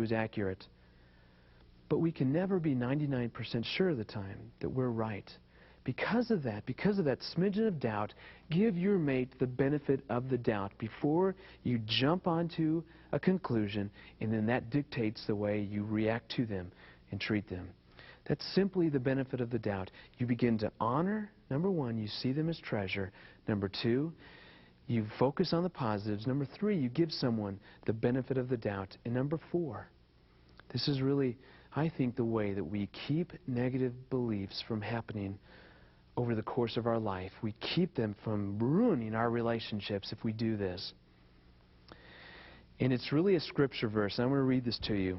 is accurate. But we can never be 99% sure of the time that we're right. Because of that smidgen of doubt, give your mate the benefit of the doubt before you jump onto a conclusion, and then that dictates the way you react to them and treat them. That's simply the benefit of the doubt. You begin to honor, number one, you see them as treasure. Number two, you focus on the positives. Number three, you give someone the benefit of the doubt. And number four, this is really, I think, the way that we keep negative beliefs from happening over the course of our life. We keep them from ruining our relationships if we do this. And it's really a scripture verse. I'm going to read this to you.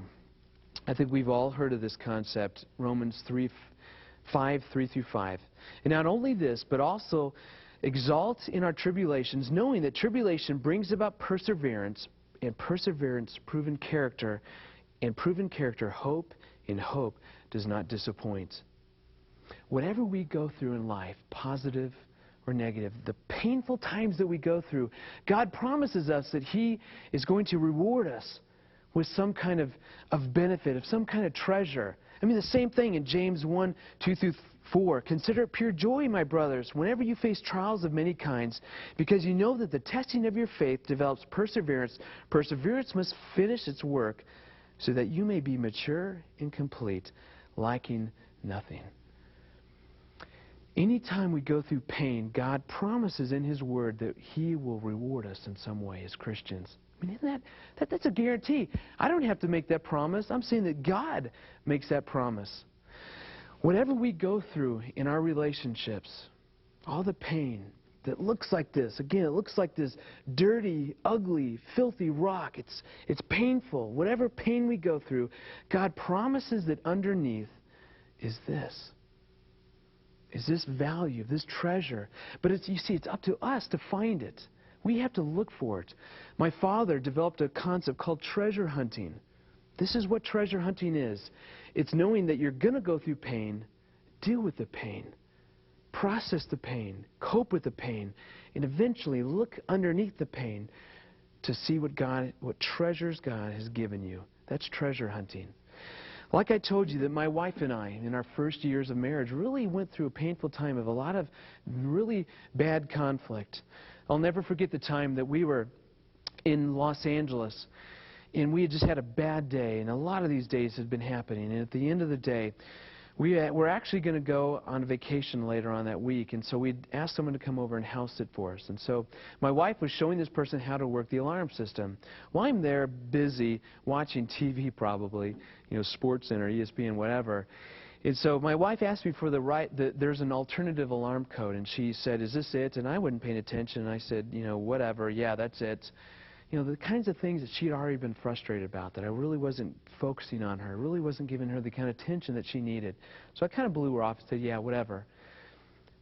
I think we've all heard of this concept, Romans 3:5. And not only this, but also exalt in our tribulations, knowing that tribulation brings about perseverance, and perseverance, proven character, and proven character, hope, and hope does not disappoint. Whatever we go through in life, positive or negative, the painful times that we go through, God promises us that He is going to reward us with some kind of benefit, of some kind of treasure. I mean, the same thing in James 1:2-4. Consider it pure joy, my brothers, whenever you face trials of many kinds, because you know that the testing of your faith develops perseverance. Perseverance must finish its work so that you may be mature and complete, lacking nothing. Anytime we go through pain, God promises in His Word that He will reward us in some way as Christians. I mean, isn't that's a guarantee. I don't have to make that promise. I'm saying that God makes that promise. Whatever we go through in our relationships, all the pain that looks like this, again, it looks like this dirty, ugly, filthy rock. It's painful. Whatever pain we go through, God promises that underneath is this. Is this value, this treasure. But you see, it's up to us to find it. We have to look for it. My father developed a concept called treasure hunting. This is what treasure hunting is. It's knowing that you're going to go through pain, deal with the pain, process the pain, cope with the pain, and eventually look underneath the pain to see what treasures God has given you. That's treasure hunting. Like I told you, that my wife and I, in our first years of marriage, really went through a painful time of a lot of really bad conflict. I'll never forget the time that we were in Los Angeles, and we had just had a bad day, and a lot of these days had been happening. And at the end of the day, we're actually going to go on vacation later on that week, and so we'd asked someone to come over and house sit for us. And so my wife was showing this person how to work the alarm system. While I'm there busy watching TV probably, Sports Center, ESPN, whatever. And so my wife asked me for there's an alternative alarm code, and she said, is this it? And I wasn't paying attention, and I said, whatever, yeah, that's it. The kinds of things that she'd already been frustrated about, that I really wasn't focusing on her, really wasn't giving her the kind of attention that she needed. So I kind of blew her off and said, yeah, whatever.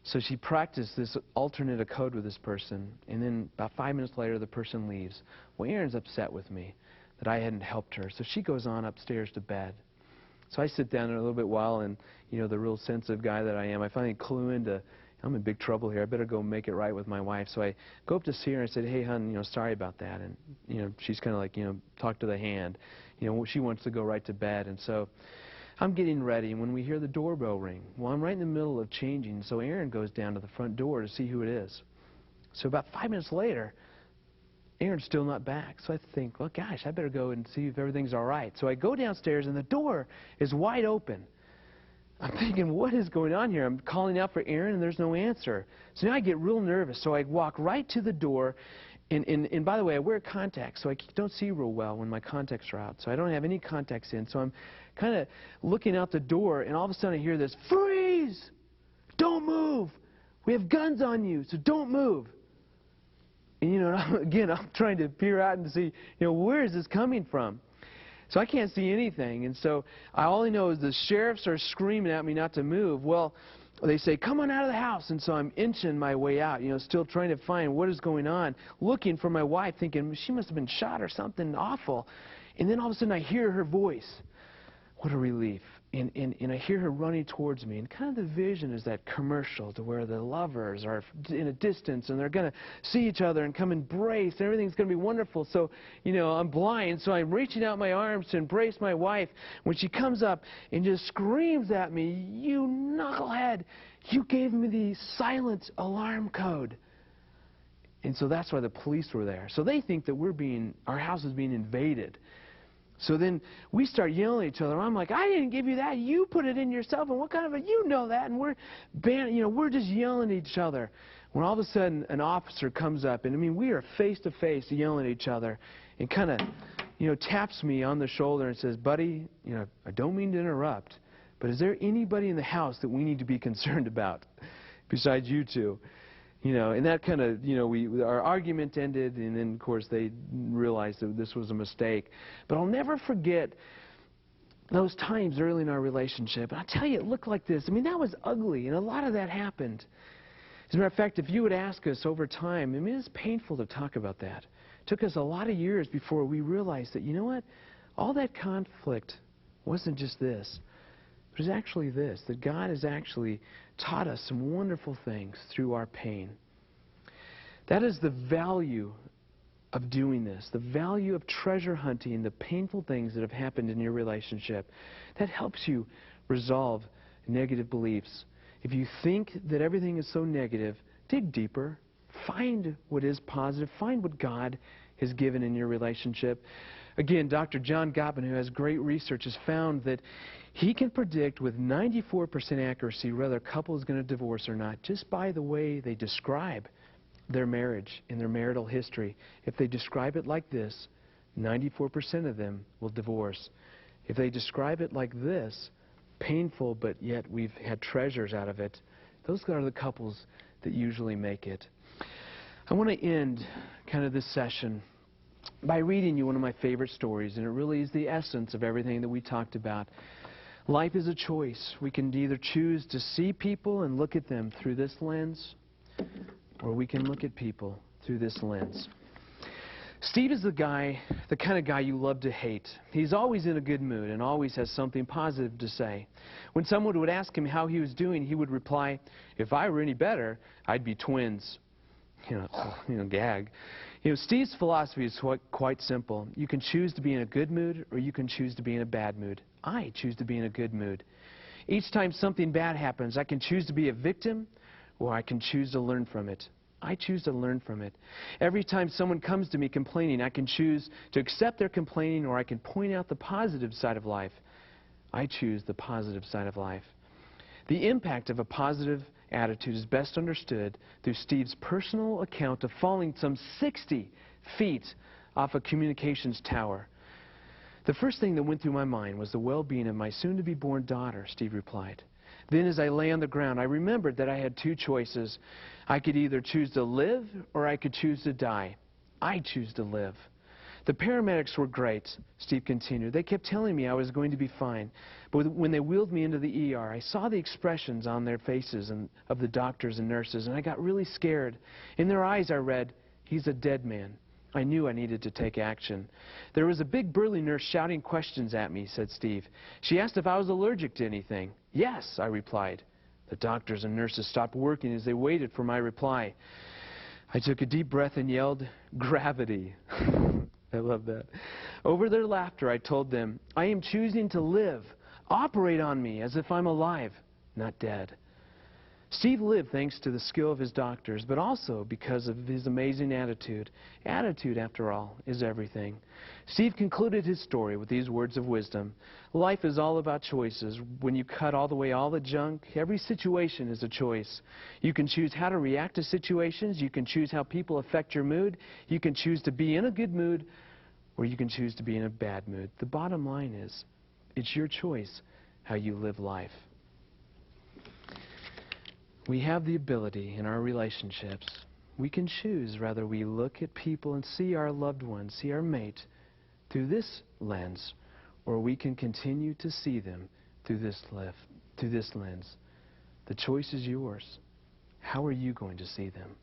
So she practiced this alternate code with this person, and then about 5 minutes later, the person leaves. Well, Erin's upset with me that I hadn't helped her, so she goes on upstairs to bed. So I sit down there a little bit while, and, the real sensitive guy that I am, I finally clue into, I'm in big trouble here. I better go make it right with my wife. So I go up to see her and I said, hey, hon, sorry about that. And, she's kind of like, talk to the hand. She wants to go right to bed. And so I'm getting ready, and when we hear the doorbell ring, well, I'm right in the middle of changing. So Erin goes down to the front door to see who it is. So about 5 minutes later, Erin's still not back. So I think, well, gosh, I better go and see if everything's all right. So I go downstairs, and the door is wide open. I'm thinking, what is going on here? I'm calling out for Erin, and there's no answer. So now I get real nervous. So I walk right to the door. And by the way, I wear contacts, so I don't see real well when my contacts are out. So I don't have any contacts in. So I'm kind of looking out the door, and all of a sudden I hear this, freeze! Don't move! We have guns on you, so don't move. And, again, I'm trying to peer out and see, where is this coming from? So I can't see anything. And so all I know is the sheriffs are screaming at me not to move. Well, they say, come on out of the house. And so I'm inching my way out, still trying to find what is going on, looking for my wife, thinking she must have been shot or something awful. And then all of a sudden I hear her voice. what a relief. And I hear her running towards me, and kind of the vision is that commercial to where the lovers are in a distance and they're going to see each other and come embrace, and everything's going to be wonderful. So, you know, I'm blind, so I'm reaching out my arms to embrace my wife when she comes up and just screams at me, "You knucklehead, you gave me the silent alarm code." And so that's why the police were there. So they think that our house is being invaded. So then we start yelling at each other. I'm like, "I didn't give you that. You put it in yourself. And what kind of a, you know that?" And we're just yelling at each other. When all of a sudden an officer comes up, and I mean, we are face to face yelling at each other, and kind of, taps me on the shoulder and says, "Buddy, I don't mean to interrupt, but is there anybody in the house that we need to be concerned about besides you two?" And that kind of, our argument ended, and then, of course, they realized that this was a mistake. But I'll never forget those times early in our relationship. And I'll tell you, it looked like this. I mean, that was ugly, and a lot of that happened. As a matter of fact, if you would ask us over time, I mean, it's painful to talk about that. It took us a lot of years before we realized that, you know what, all that conflict wasn't just this. It was actually this, that God has actually taught us some wonderful things through our pain. That is the value of doing this, the value of treasure hunting, the painful things that have happened in your relationship. That helps you resolve negative beliefs. If you think that everything is so negative, dig deeper. Find what is positive. Find what God has given in your relationship. Again, Dr. John Gottman, who has great research, has found that he can predict with 94% accuracy whether a couple is going to divorce or not, just by the way they describe their marriage and their marital history. If they describe it like this, 94% of them will divorce. If they describe it like this, painful, but yet we've had treasures out of it, those are the couples that usually make it. I want to end kind of this session by reading you one of my favorite stories, and it really is the essence of everything that we talked about. Life is a choice. We can either choose to see people and look at them through this lens, or we can look at people through this lens. Steve is the kind of guy you love to hate. He's always in a good mood and always has something positive to say. When someone would ask him how he was doing, he would reply, "If I were any better, I'd be twins." Gag. Steve's philosophy is quite simple. You can choose to be in a good mood, or you can choose to be in a bad mood. I choose to be in a good mood. Each time something bad happens, I can choose to be a victim, or I can choose to learn from it. I choose to learn from it. Every time someone comes to me complaining, I can choose to accept their complaining, or I can point out the positive side of life. I choose the positive side of life. The impact of a positive attitude is best understood through Steve's personal account of falling some 60 feet off a communications tower. "The first thing that went through my mind was the well-being of my soon-to-be-born daughter," Steve replied. "Then as I lay on the ground, I remembered that I had two choices. I could either choose to live or I could choose to die. I choose to live." "The paramedics were great," Steve continued. "They kept telling me I was going to be fine. But when they wheeled me into the ER, I saw the expressions on their faces of the doctors and nurses, and I got really scared. In their eyes I read, 'He's a dead man.' I knew I needed to take action. There was a big burly nurse shouting questions at me," said Steve. "She asked if I was allergic to anything. 'Yes,' I replied. The doctors and nurses stopped working as they waited for my reply. I took a deep breath and yelled, 'Gravity.'" I love that. Over their laughter, I told them, "I am choosing to live. Operate on me as if I'm alive, not dead." Steve lived thanks to the skill of his doctors, but also because of his amazing attitude. Attitude, after all, is everything. Steve concluded his story with these words of wisdom. Life is all about choices. When you cut all the junk, every situation is a choice. You can choose how to react to situations. You can choose how people affect your mood. You can choose to be in a good mood, or you can choose to be in a bad mood. The bottom line is, it's your choice how you live life. We have the ability in our relationships. We can choose whether we look at people and see our loved ones, see our mate, through this lens, or we can continue to see them through this lens. The choice is yours. How are you going to see them?